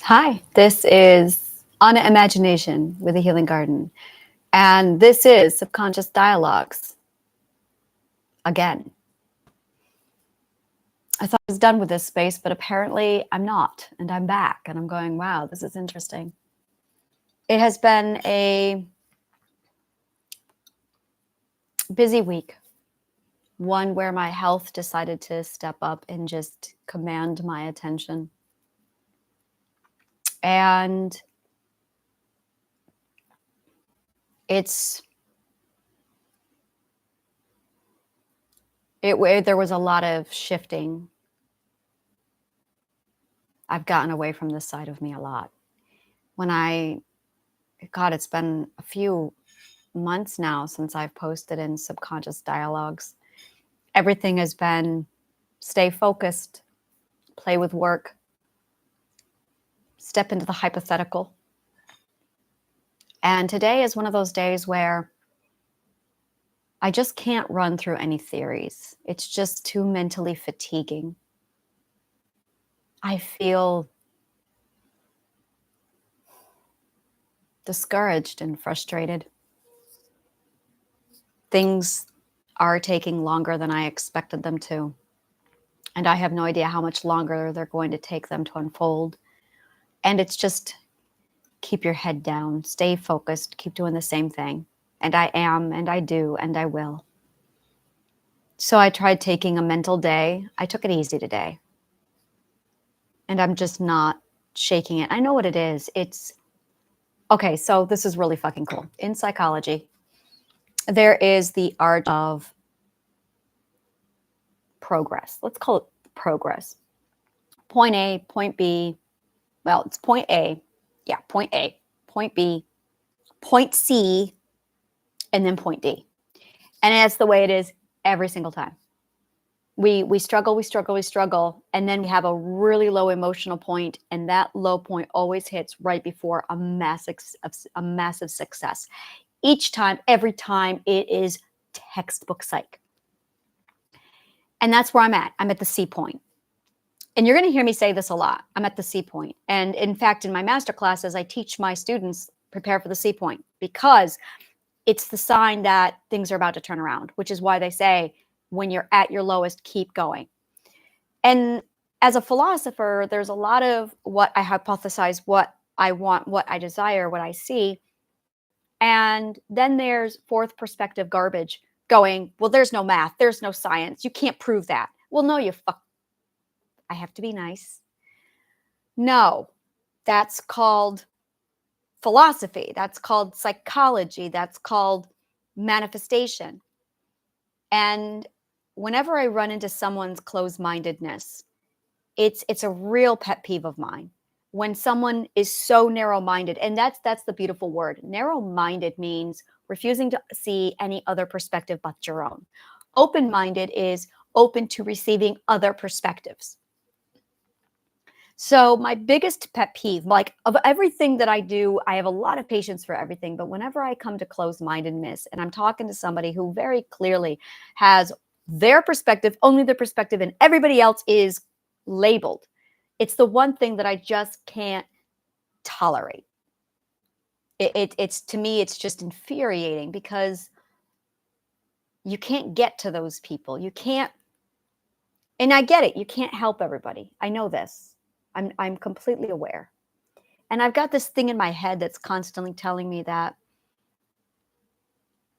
Hi, this is On Imagination with a Healing Garden. And this is Subconscious Dialogues. Again, I thought I was done with this space, but apparently I'm not. And I'm back and I'm going, wow, this is interesting. It has been a busy week, one where my health decided to step up and just command my attention. And there was a lot of shifting. I've gotten away from this side of me a lot. God, it's been a few months now since I've posted in Subconscious Dialogues. Everything has been stay focused, play with work, step into the hypothetical. And today is one of those days where I just can't run through any theories. It's just too mentally fatiguing. I feel discouraged and frustrated. Things are taking longer than I expected them to. And I have no idea how much longer they're going to take them to unfold. And it's just keep your head down, stay focused, keep doing the same thing. And I am, and I do, and I will. So I tried taking a mental day. I took it easy today. And I'm just not shaking it. I know what it is. Okay, so this is really fucking cool. In psychology, there is the art of progress. Let's call it progress. Point A, point B. Well, it's point A. Yeah, point A, point B, point C, and then point D. And that's the way it is every single time. We struggle, and then we have a really low emotional point, and that low point always hits right before a massive success. Each time, every time, it is textbook psych. And that's where I'm at. I'm at the C point. And you're going to hear me say this a lot. I'm at the C point. And in fact, in my master classes, I teach my students prepare for the C point because it's the sign that things are about to turn around, which is why they say when you're at your lowest, keep going. And as a philosopher, there's a lot of what I hypothesize, what I want, what I desire, what I see. And then there's fourth perspective garbage going, well, there's no math, there's no science. You can't prove that. Well, no, I have to be nice. No, that's called philosophy. That's called psychology. That's called manifestation. And whenever I run into someone's closed-mindedness, it's a real pet peeve of mine. When someone is so narrow-minded, and that's the beautiful word. Narrow-minded means refusing to see any other perspective but your own. Open-minded is open to receiving other perspectives. So my biggest pet peeve, like of everything that I do, I have a lot of patience for everything. But whenever I come to closed-mindedness and I'm talking to somebody who very clearly has their perspective, only their perspective, and everybody else is labeled, it's the one thing that I just can't tolerate. It's to me, it's just infuriating because you can't get to those people. You can't, and I get it. You can't help everybody. I know this. I'm completely aware. And I've got this thing in my head that's constantly telling me that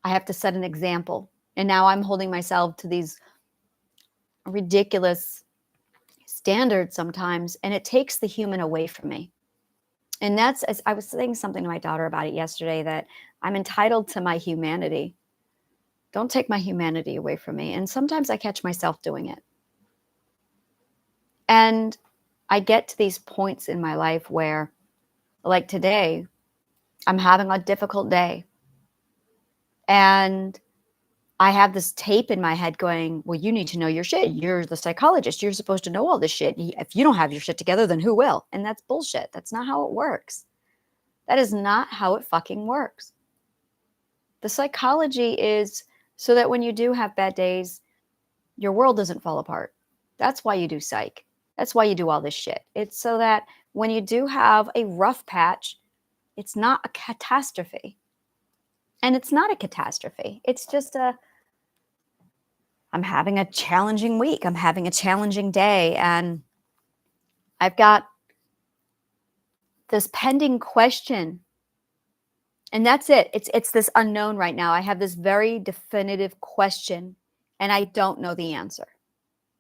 I have to set an example. And now I'm holding myself to these ridiculous standards sometimes, and it takes the human away from me. And that's, as I was saying something to my daughter about it yesterday, that I'm entitled to my humanity. Don't take my humanity away from me. And sometimes I catch myself doing it. And I get to these points in my life where, like today, I'm having a difficult day. And I have this tape in my head going, well, you need to know your shit. You're the psychologist. You're supposed to know all this shit. If you don't have your shit together, then who will? And that's bullshit. That's not how it works. That is not how it fucking works. The psychology is so that when you do have bad days, your world doesn't fall apart. That's why you do psych. That's why you do all this shit. It's so that when you do have a rough patch, it's not a catastrophe. And it's not a catastrophe. It's just I'm having a challenging week. I'm having a challenging day. And I've got this pending question. And that's it. It's this unknown right now. I have this very definitive question and I don't know the answer.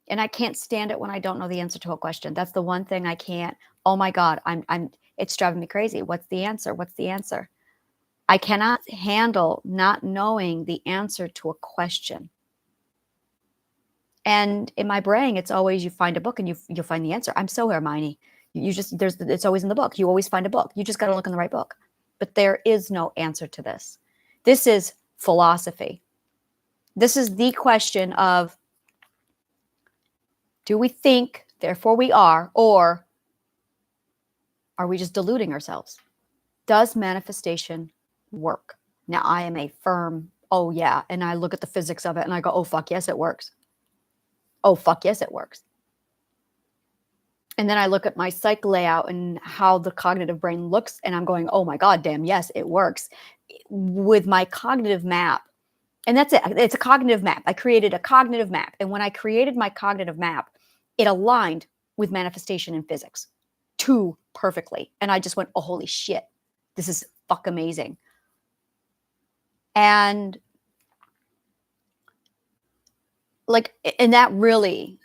And I can't stand it when I don't know the answer to a question. That's the one thing I can't. Oh my God, it's driving me crazy. What's the answer? What's the answer? I cannot handle not knowing the answer to a question. And in my brain, it's always you find a book and you'll find the answer. I'm so Hermione. It's always in the book. You always find a book. You just got to look in the right book. But there is no answer to this. This is philosophy. This is the question of, do we think, therefore we are, or are we just deluding ourselves? Does manifestation work? Now, I am a firm, oh yeah, and I look at the physics of it and I go, oh fuck, yes, it works. Oh fuck, yes, it works. And then I look at my psych layout and how the cognitive brain looks, and I'm going, oh my God, damn, yes, it works. With my cognitive map, and that's it. It's a cognitive map. I created a cognitive map. And when I created my cognitive map, it aligned with manifestation and physics too perfectly. And I just went, oh, holy shit, this is fuck amazing. And like, and that really,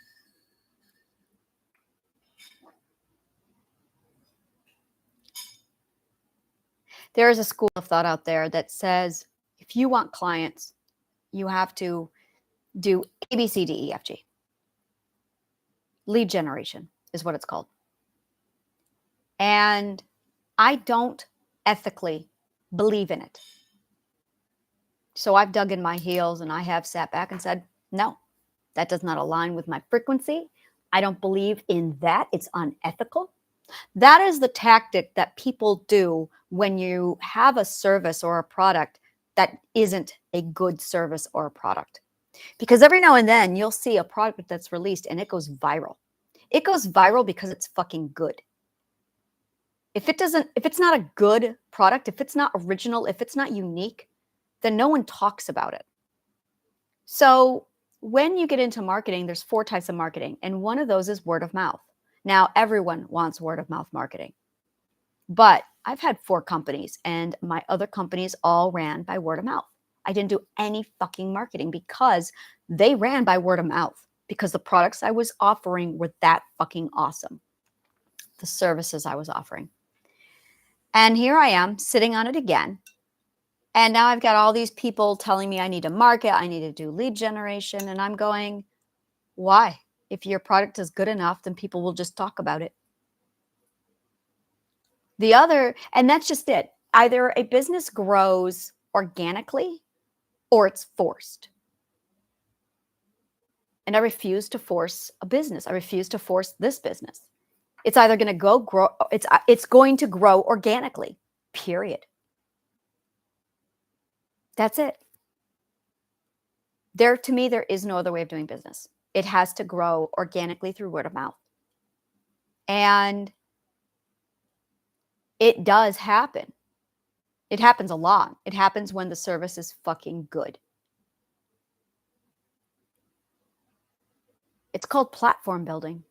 there is a school of thought out there that says, if you want clients, you have to do A, B, C, D, E, F, G. Lead generation is what it's called. And I don't ethically believe in it. So I've dug in my heels and I have sat back and said, no, that does not align with my frequency. I don't believe in that. It's unethical. That is the tactic that people do when you have a service or a product that isn't a good service or a product. Because every now and then you'll see a product that's released and it goes viral. It goes viral because it's fucking good. If it's not a good product, if it's not original, if it's not unique, then no one talks about it. So when you get into marketing, there's 4 types of marketing, and one of those is word of mouth. Now, everyone wants word of mouth marketing, but I've had 4 companies, and my other companies all ran by word of mouth. I didn't do any fucking marketing because they ran by word of mouth, because the products I was offering were that fucking awesome. The services I was offering. And here I am sitting on it again. And now I've got all these people telling me I need to market, I need to do lead generation. And I'm going, why? If your product is good enough, then people will just talk about it. The other, and that's just it. Either a business grows organically or it's forced. And I refuse to force a business. I refuse to force this business. It's either going to grow, it's going to grow organically, period. That's it. To me, there is no other way of doing business. It has to grow organically through word of mouth. And it does happen. It happens a lot. It happens when the service is fucking good. It's called platform building.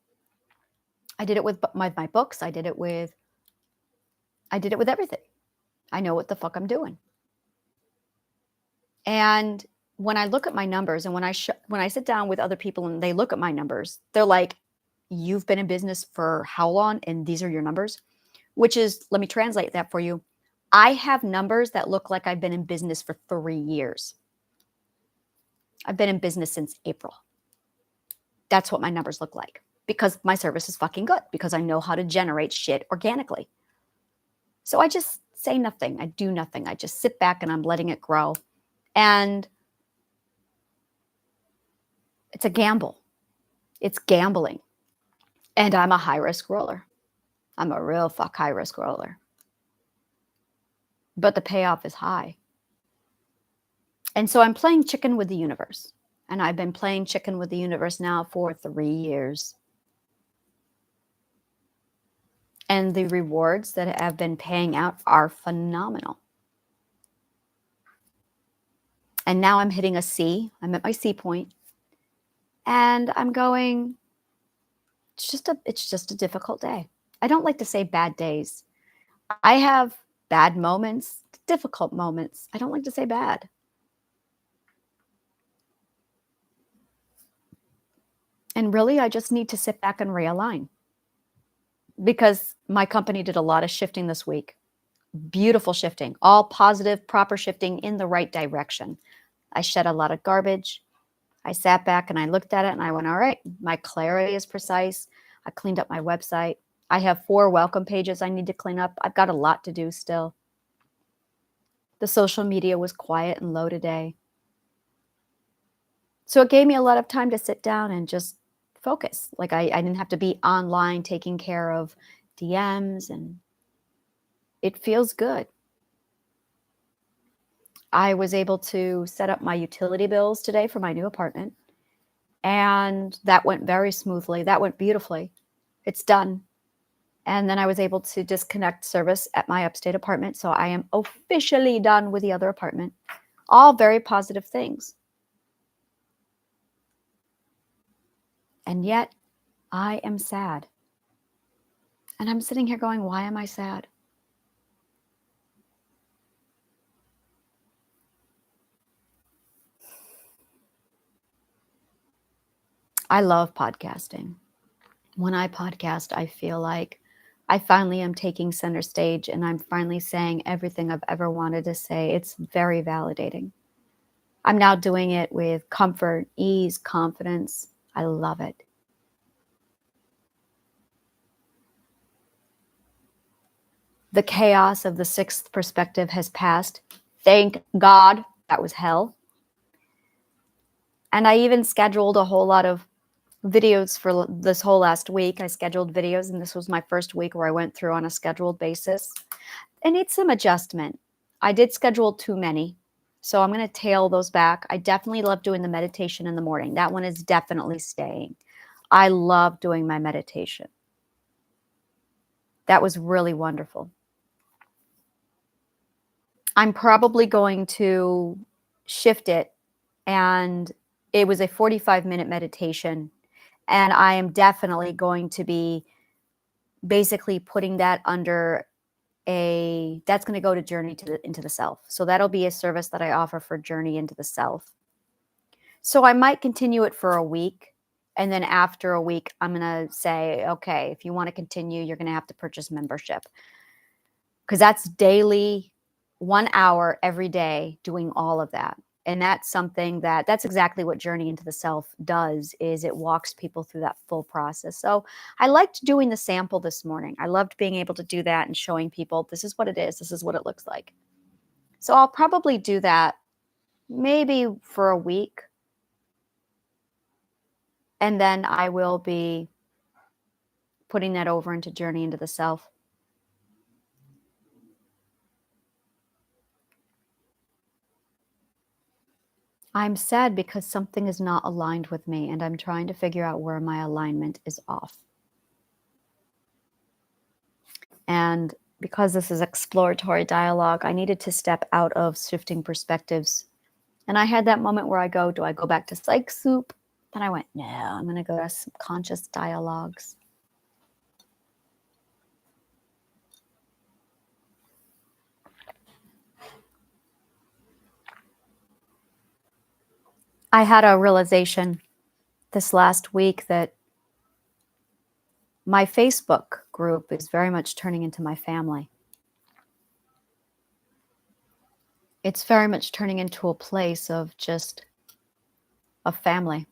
I did it with my books. I did it with everything. I know what the fuck I'm doing. And when I look at my numbers, and when I sit down with other people and they look at my numbers, they're like, you've been in business for how long? And these are your numbers, which is, let me translate that for you. I have numbers that look like I've been in business for 3 years. I've been in business since April. That's what my numbers look like, because my service is fucking good, because I know how to generate shit organically. So I just say nothing. I do nothing. I just sit back and I'm letting it grow. And it's a gamble. It's gambling. And I'm a high risk roller. I'm a real fuck high risk roller. But the payoff is high. And so I'm playing chicken with the universe. And I've been playing chicken with the universe now for 3 years. And the rewards that have been paying out are phenomenal. And now I'm hitting a C. I'm at my C point. And I'm going, it's just a difficult day. I don't like to say bad days. I have bad moments, difficult moments. I don't like to say bad. And really, I just need to sit back and realign because my company did a lot of shifting this week. Beautiful shifting, all positive, proper shifting in the right direction. I shed a lot of garbage. I sat back and I looked at it and I went, all right, my clarity is precise. I cleaned up my website. I have 4 welcome pages I need to clean up. I've got a lot to do still. The social media was quiet and low today. So it gave me a lot of time to sit down and just focus. Like I didn't have to be online taking care of DMs, and it feels good. I was able to set up my utility bills today for my new apartment, and that went very smoothly. That went beautifully. It's done. And then I was able to disconnect service at my upstate apartment. So I am officially done with the other apartment. All very positive things. And yet I am sad. And I'm sitting here going, why am I sad? I love podcasting. When I podcast, I feel like I finally am taking center stage and I'm finally saying everything I've ever wanted to say. It's very validating. I'm now doing it with comfort, ease, confidence. I love it. The chaos of the 6th perspective has passed. Thank God. That was hell. And I even scheduled a whole lot of videos for this whole last week. I scheduled videos, and this was my first week where I went through on a scheduled basis. It needs some adjustment. I did schedule too many, so I'm going to tail those back. I definitely love doing the meditation in the morning. That one is definitely staying. I love doing my meditation. That was really wonderful. I'm probably going to shift it, and it was a 45-minute meditation, and I am definitely going to be basically putting that under that's going to go to Journey into the Self. So that'll be a service that I offer for Journey into the Self. So I might continue it for a week, and then after a week, I'm going to say, okay, if you want to continue, you're going to have to purchase membership, because that's daily, 1 hour every day doing all of that. And that's something that's exactly what Journey into the Self does, is it walks people through that full process. So I liked doing the sample this morning. I loved being able to do that and showing people, this is what it is. This is what it looks like. So I'll probably do that maybe for a week. And then I will be putting that over into Journey into the Self. I'm sad because something is not aligned with me, and I'm trying to figure out where my alignment is off. And because this is exploratory dialogue, I needed to step out of shifting perspectives. And I had that moment where do I go back to psych soup? Then I went, no, I'm going to go to subconscious dialogues. I had a realization this last week that my Facebook group is very much turning into my family. It's very much turning into a place of just a family.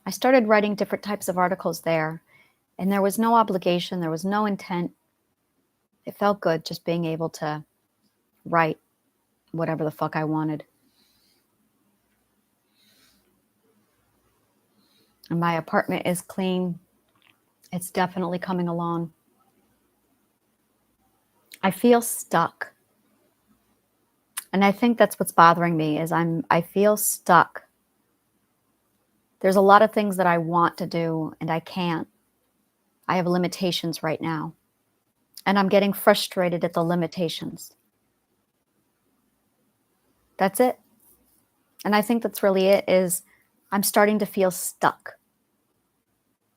I started writing different types of articles there, and there was no obligation. There was no intent. It felt good just being able to write whatever the fuck I wanted. And my apartment is clean. It's definitely coming along. I feel stuck. And I think that's what's bothering me is I feel stuck. There's a lot of things that I want to do and I can't. I have limitations right now. And I'm getting frustrated at the limitations. That's it. And I think that's really it, is I'm starting to feel stuck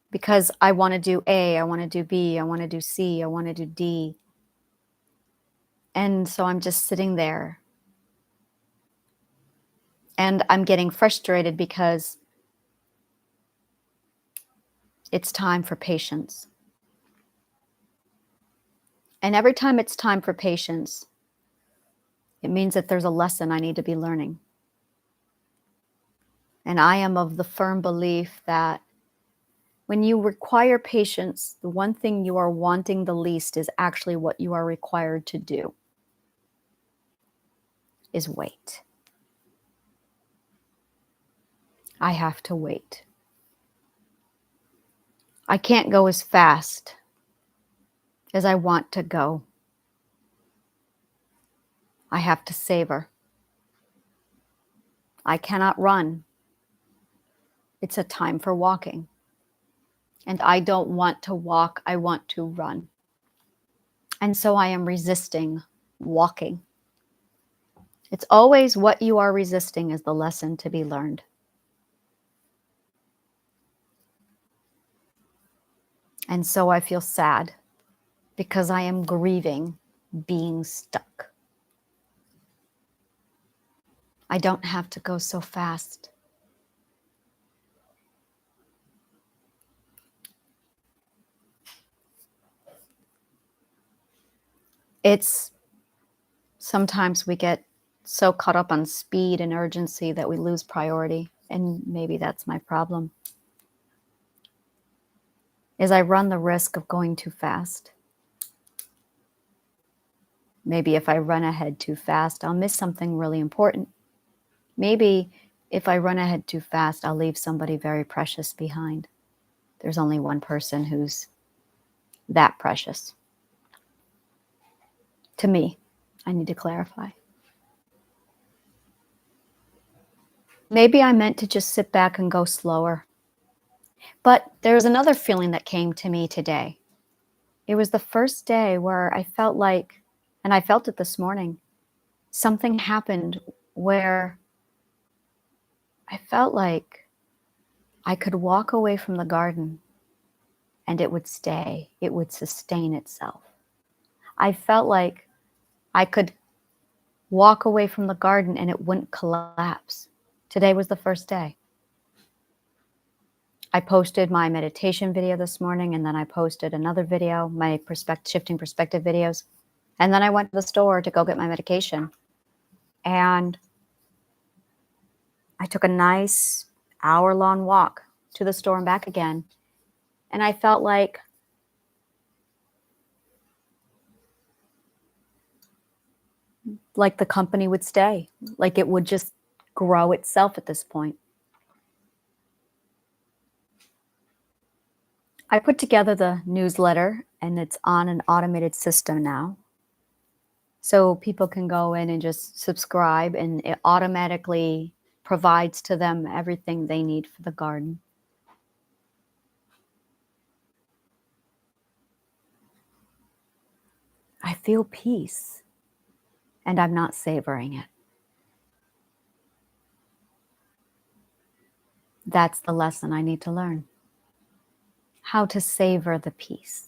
because I want to do A, I want to do B, I want to do C, I want to do D. And so I'm just sitting there and I'm getting frustrated because it's time for patience. And every time it's time for patience, it means that there's a lesson I need to be learning. And I am of the firm belief that when you require patience, the one thing you are wanting the least is actually what you are required to do, is wait. I have to wait. I can't go as fast as I want to go. I have to savor. I cannot run. It's a time for walking. And I don't want to walk, I want to run. And so I am resisting walking. It's always what you are resisting is the lesson to be learned. And so I feel sad because I am grieving being stuck. I don't have to go so fast. It's sometimes we get so caught up on speed and urgency that we lose priority. And maybe that's my problem, is I run the risk of going too fast. Maybe if I run ahead too fast, I'll miss something really important. Maybe if I run ahead too fast, I'll leave somebody very precious behind. There's only one person who's that precious. To me, I need to clarify. Maybe I meant to just sit back and go slower. But there's another feeling that came to me today. It was the first day where I felt like, and I felt it this morning, something happened where I felt like I could walk away from the garden and it would stay, it would sustain itself. I felt like I could walk away from the garden and it wouldn't collapse. Today was the first day. I posted my meditation video this morning, and then I posted another video, my shifting perspective videos. And then I went to the store to go get my medication. And I took a nice hour-long walk to the store and back again. And I felt like the company would stay, like it would just grow itself at this point. I put together the newsletter, and it's on an automated system now. So people can go in and just subscribe, and it automatically provides to them everything they need for the garden. I feel peace, and I'm not savoring it. That's the lesson I need to learn. How to savor the peace.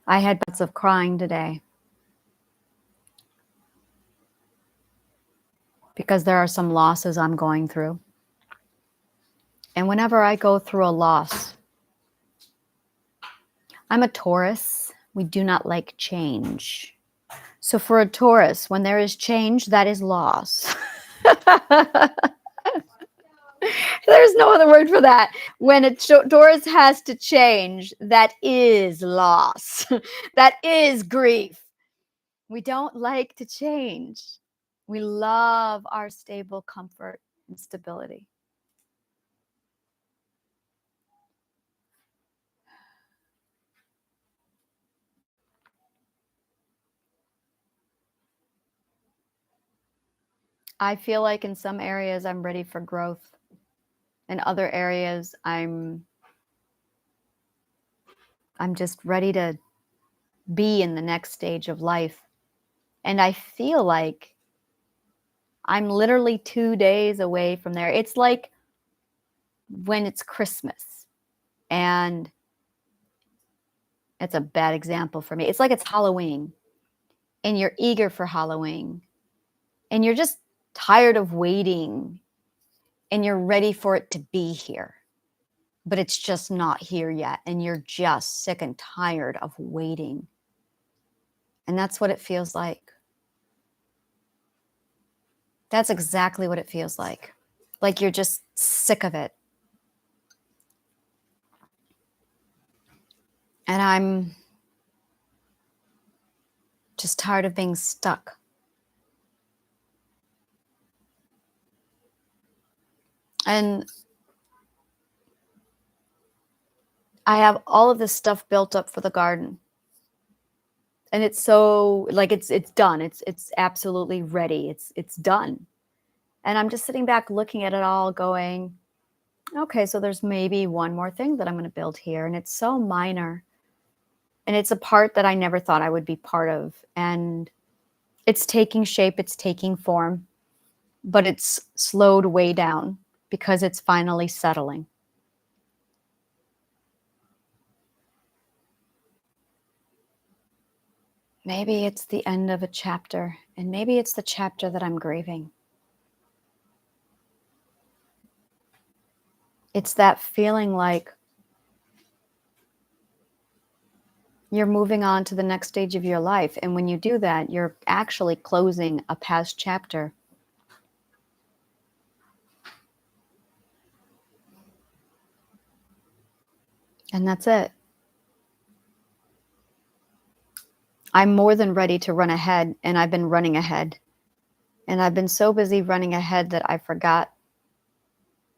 I had bouts of crying today because there are some losses I'm going through. And whenever I go through a loss, I'm a Taurus. We do not like change. So for a Taurus, when there is change, that is loss. There's no other word for that. When a Taurus has to change, that is loss. That is grief. We don't like to change. We love our stable comfort and stability. I feel like in some areas I'm ready for growth. In other areas, I'm just ready to be in the next stage of life. And I feel like I'm literally 2 days away from there. It's like when it's Christmas, and it's a bad example for me. It's like it's Halloween and you're eager for Halloween and you're just tired of waiting and you're ready for it to be here, but it's just not here yet. And you're just sick and tired of waiting. And that's what it feels like. That's exactly what it feels like. Like you're just sick of it. And I'm just tired of being stuck. And I have all of this stuff built up for the garden. And it's so like it's done. It's absolutely ready. It's done. And I'm just sitting back looking at it all going, okay, so there's maybe one more thing that I'm going to build here, and it's so minor. And it's a part that I never thought I would be part of. And it's taking shape, it's taking form, but it's slowed way down because it's finally settling. Maybe it's the end of a chapter, and maybe it's the chapter that I'm grieving. It's that feeling like you're moving on to the next stage of your life. And when you do that, you're actually closing a past chapter. And that's it. I'm more than ready to run ahead, and I've been running ahead. And I've been so busy running ahead that I forgot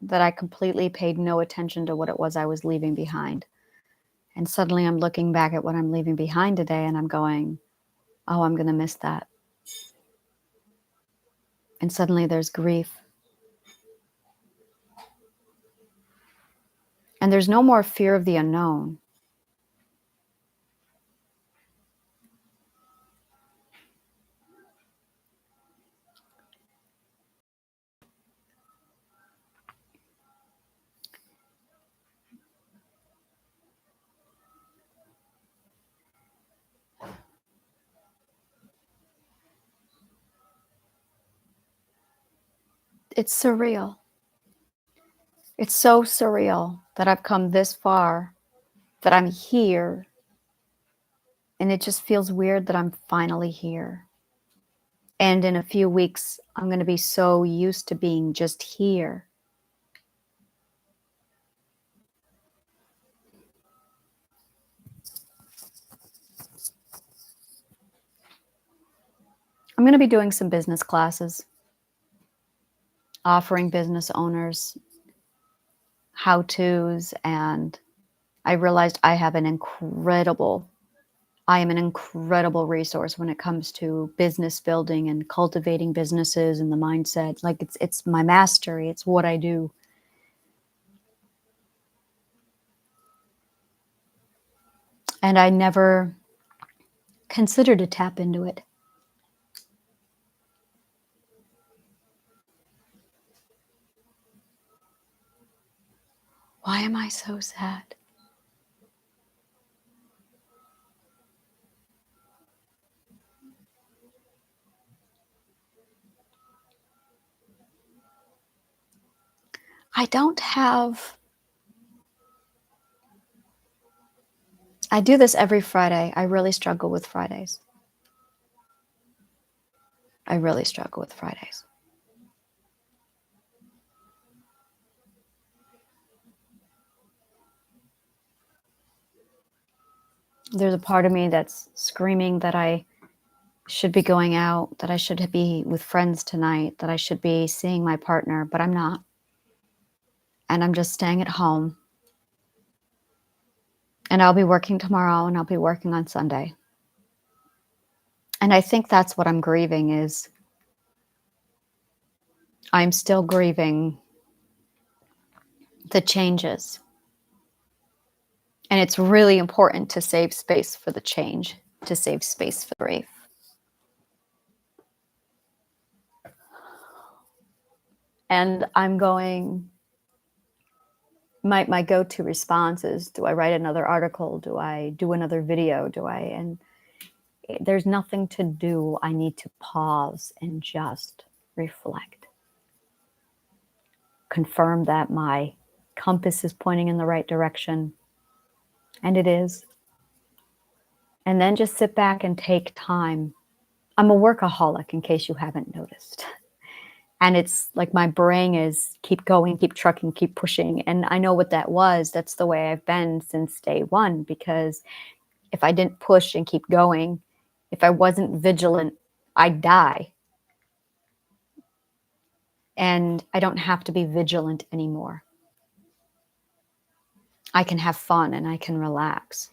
that I completely paid no attention to what it was I was leaving behind. And suddenly I'm looking back at what I'm leaving behind today and I'm going, oh, I'm going to miss that. And suddenly there's grief. And there's no more fear of the unknown. It's surreal. It's so surreal that I've come this far, that I'm here. And it just feels weird that I'm finally here. And in a few weeks, I'm going to be so used to being just here. I'm going to be doing some business classes, offering business owners how-tos, and I realized I am an incredible resource when it comes to business building and cultivating businesses and the mindset. Like it's my mastery. It's what I do. And I never considered to tap into it. Why am I so sad? I do this every Friday. I really struggle with Fridays. I really struggle with Fridays. There's a part of me that's screaming that I should be going out, that I should be with friends tonight, that I should be seeing my partner, but I'm not. And I'm just staying at home. And I'll be working tomorrow and I'll be working on Sunday. And I think that's what I'm grieving is I'm still grieving the changes. And it's really important to save space for the change, to save space for grief. And I'm going, my go-to response is, do I write another article? Do I do another video? And there's nothing to do. I need to pause and just reflect. Confirm that my compass is pointing in the right direction. And it is. And then just sit back and take time. I'm a workaholic, in case you haven't noticed. And it's like my brain is keep going, keep trucking, keep pushing. And I know what that was. That's the way I've been since day one, because if I didn't push and keep going, if I wasn't vigilant, I'd die. And I don't have to be vigilant anymore. I can have fun and I can relax.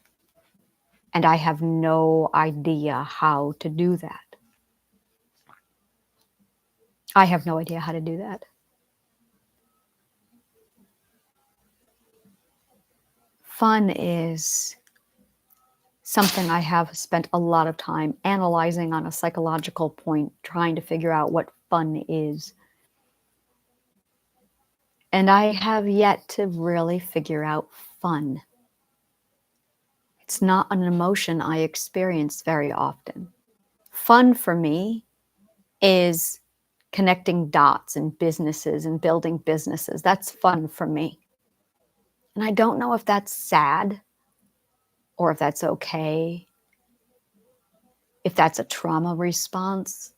And I have no idea how to do that. I have no idea how to do that. Fun is something I have spent a lot of time analyzing on a psychological point, trying to figure out what fun is. And I have yet to really figure out fun. It's not an emotion I experience very often. Fun for me is connecting dots in businesses and building businesses. That's fun for me. And I don't know if that's sad or if that's okay, if that's a trauma response,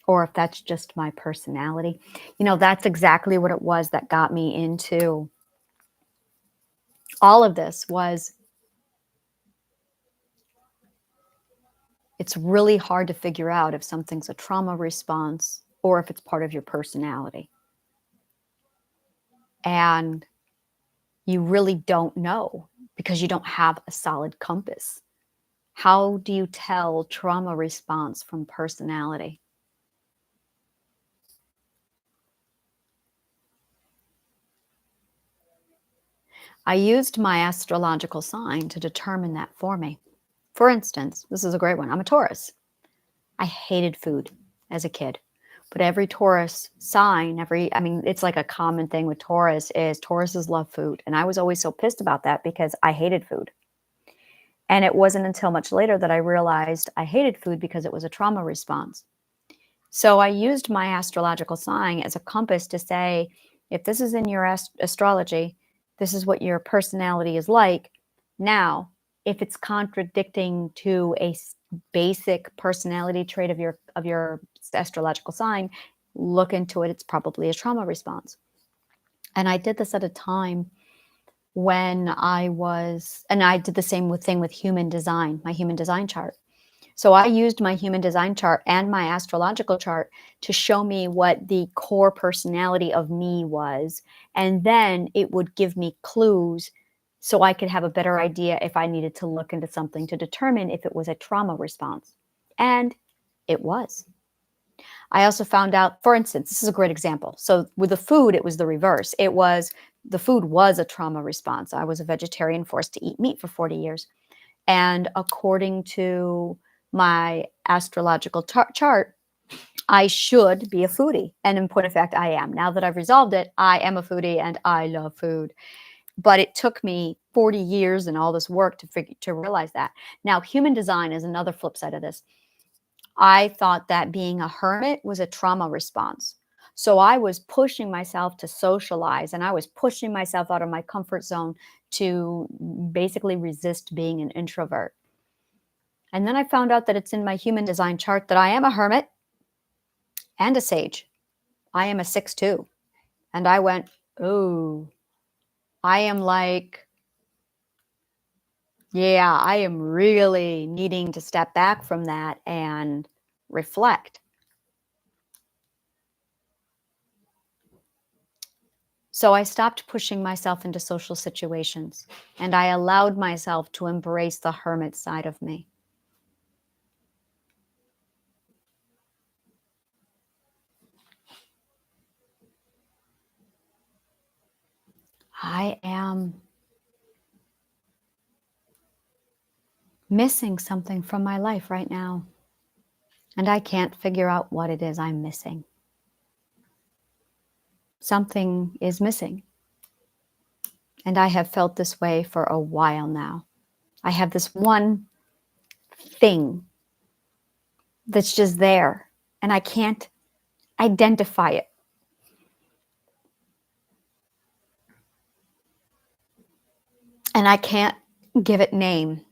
or if that's just my personality. You know, that's exactly what it was that got me into all of this. Was it's really hard to figure out if something's a trauma response or if it's part of your personality. And you really don't know because you don't have a solid compass. How do you tell trauma response from personality? I used my astrological sign to determine that for me. For instance, this is a great one. I'm a Taurus. I hated food as a kid. But every Taurus sign, it's like a common thing with Taurus is Tauruses love food. And I was always so pissed about that because I hated food. And it wasn't until much later that I realized I hated food because it was a trauma response. So I used my astrological sign as a compass to say, if this is in your astrology, this is what your personality is like. Now, if it's contradicting to a basic personality trait of your astrological sign, look into it. It's probably a trauma response. And I did this at a time when I did the same thing with human design, my human design chart. So I used my human design chart and my astrological chart to show me what the core personality of me was. And then it would give me clues so I could have a better idea if I needed to look into something to determine if it was a trauma response. And it was. I also found out, for instance, this is a great example. So with the food, it was the reverse. The food was a trauma response. I was a vegetarian forced to eat meat for 40 years. And according to my astrological chart, I should be a foodie. And in point of fact, I am. Now that I've resolved it, I am a foodie and I love food. But it took me 40 years and all this work to realize that. Now, human design is another flip side of this. I thought that being a hermit was a trauma response. So I was pushing myself to socialize and I was pushing myself out of my comfort zone to basically resist being an introvert. And then I found out that it's in my human design chart that I am a hermit and a sage. I am a 6-2. And I went, oh, I am like, yeah, I am really needing to step back from that and reflect. So I stopped pushing myself into social situations and I allowed myself to embrace the hermit side of me. I am missing something from my life right now, and I can't figure out what it is I'm missing. Something is missing, and I have felt this way for a while now. I have this one thing that's just there, and I can't identify it. And I can't give it name.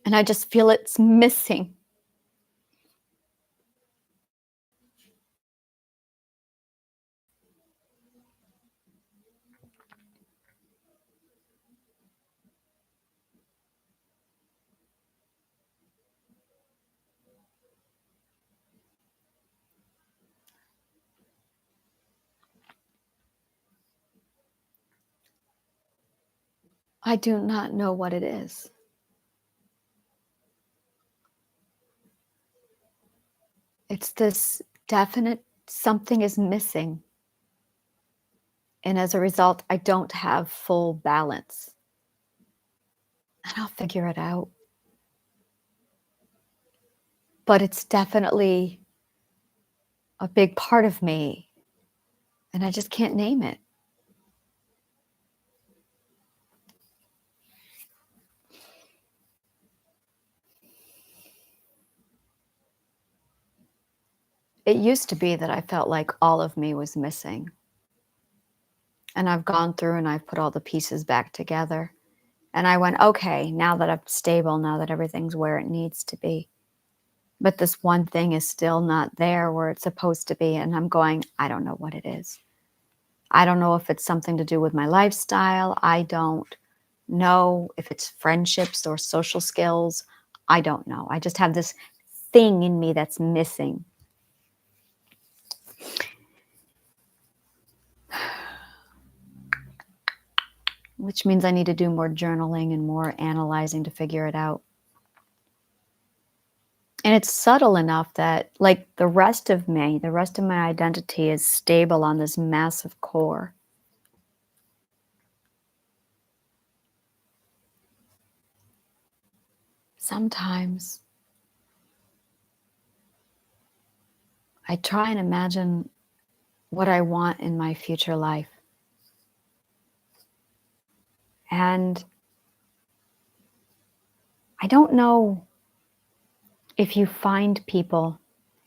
And I just feel it's missing. I do not know what it is. It's this definite something is missing. And as a result, I don't have full balance. And I'll figure it out. But it's definitely a big part of me. And I just can't name it. It used to be that I felt like all of me was missing. And I've gone through and I've put all the pieces back together. And I went, okay, now that I'm stable, now that everything's where it needs to be. But this one thing is still not there where it's supposed to be. And I'm going, I don't know what it is. I don't know if it's something to do with my lifestyle. I don't know if it's friendships or social skills. I don't know. I just have this thing in me that's missing. Which means I need to do more journaling and more analyzing to figure it out. And it's subtle enough that, like, the rest of me, the rest of my identity is stable on this massive core. Sometimes I try and imagine what I want in my future life. And I don't know if you find people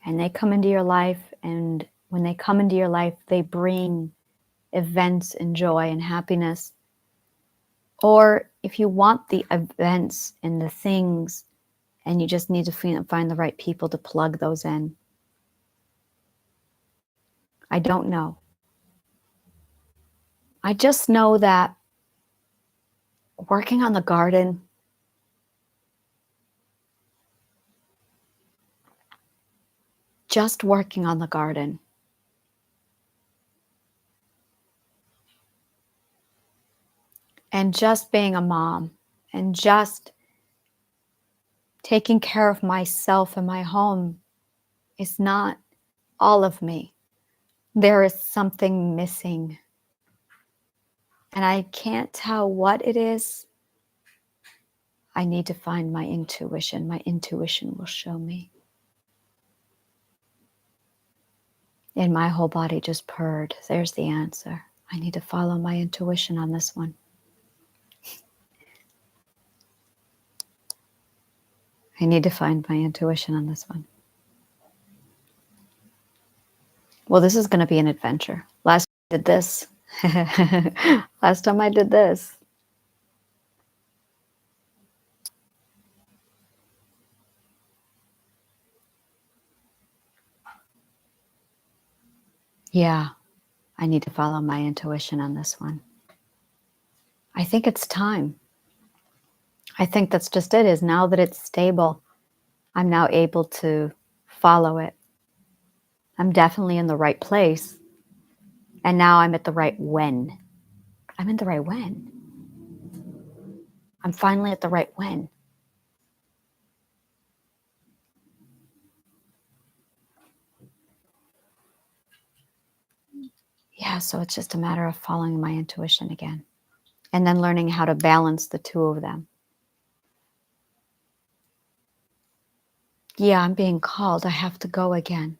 and they come into your life, and when they come into your life, they bring events and joy and happiness. Or if you want the events and the things and you just need to find the right people to plug those in. I don't know. I just know that working on the garden, just working on the garden, and just being a mom, and just taking care of myself and my home is not all of me. There is something missing. And I can't tell what it is. I need to find my intuition. My intuition will show me. And my whole body just purred. There's the answer. I need to follow my intuition on this one. I need to find my intuition on this one. Well, this is going to be an adventure. Last time I did this. Last time I did this. Yeah, I need to follow my intuition on this one. I think it's time. I think that's just it, is now that it's stable, I'm now able to follow it. I'm definitely in the right place. And now I'm at the right when. I'm in the right when. I'm finally at the right when. Yeah, so it's just a matter of following my intuition again and then learning how to balance the two of them. Yeah, I'm being called. I have to go again.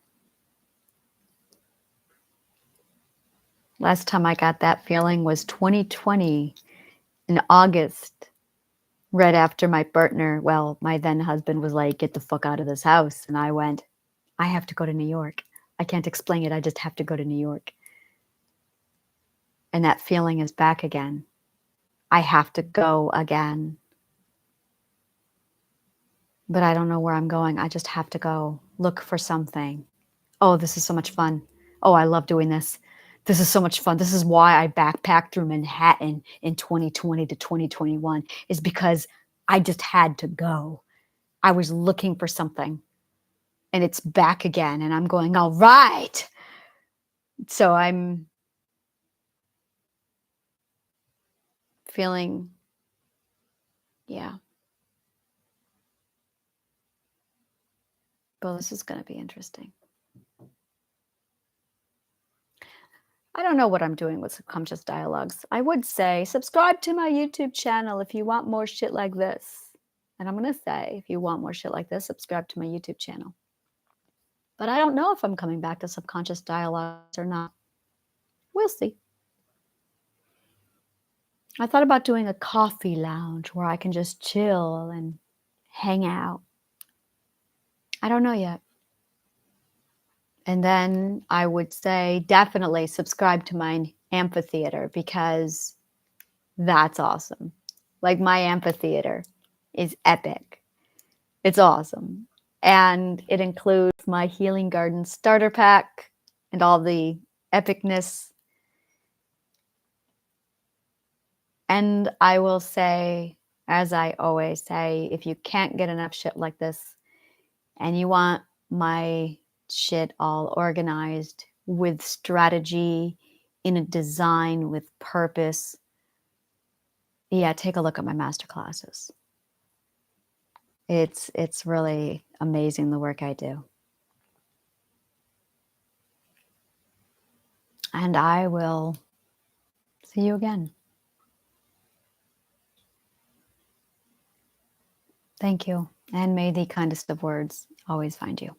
Last time I got that feeling was 2020 in August, right after my partner, well, my then husband was like, "Get the fuck out of this house." And I went, "I have to go to New York. I can't explain it. I just have to go to New York." And that feeling is back again. I have to go again, but I don't know where I'm going. I just have to go look for something. Oh, this is so much fun. Oh, I love doing this. This is so much fun. This is why I backpacked through Manhattan in 2020 to 2021 is because I just had to go. I was looking for something and it's back again and I'm going, "All right." So I'm feeling, yeah, well, this is going to be interesting. I don't know what I'm doing with subconscious dialogues. I would say subscribe to my YouTube channel if you want more shit like this. And I'm going to say, if you want more shit like this, subscribe to my YouTube channel. But I don't know if I'm coming back to subconscious dialogues or not. We'll see. I thought about doing a coffee lounge where I can just chill and hang out. I don't know yet. And then I would say definitely subscribe to my amphitheater because that's awesome. Like my amphitheater is epic. It's awesome. And it includes my Healing Garden starter pack and all the epicness. And I will say, as I always say, if you can't get enough shit like this and you want my shit all organized with strategy, in a design with purpose, yeah, take a look at my master classes. It's really amazing the work I do. And I will see you again. Thank you. And may the kindest of words always find you.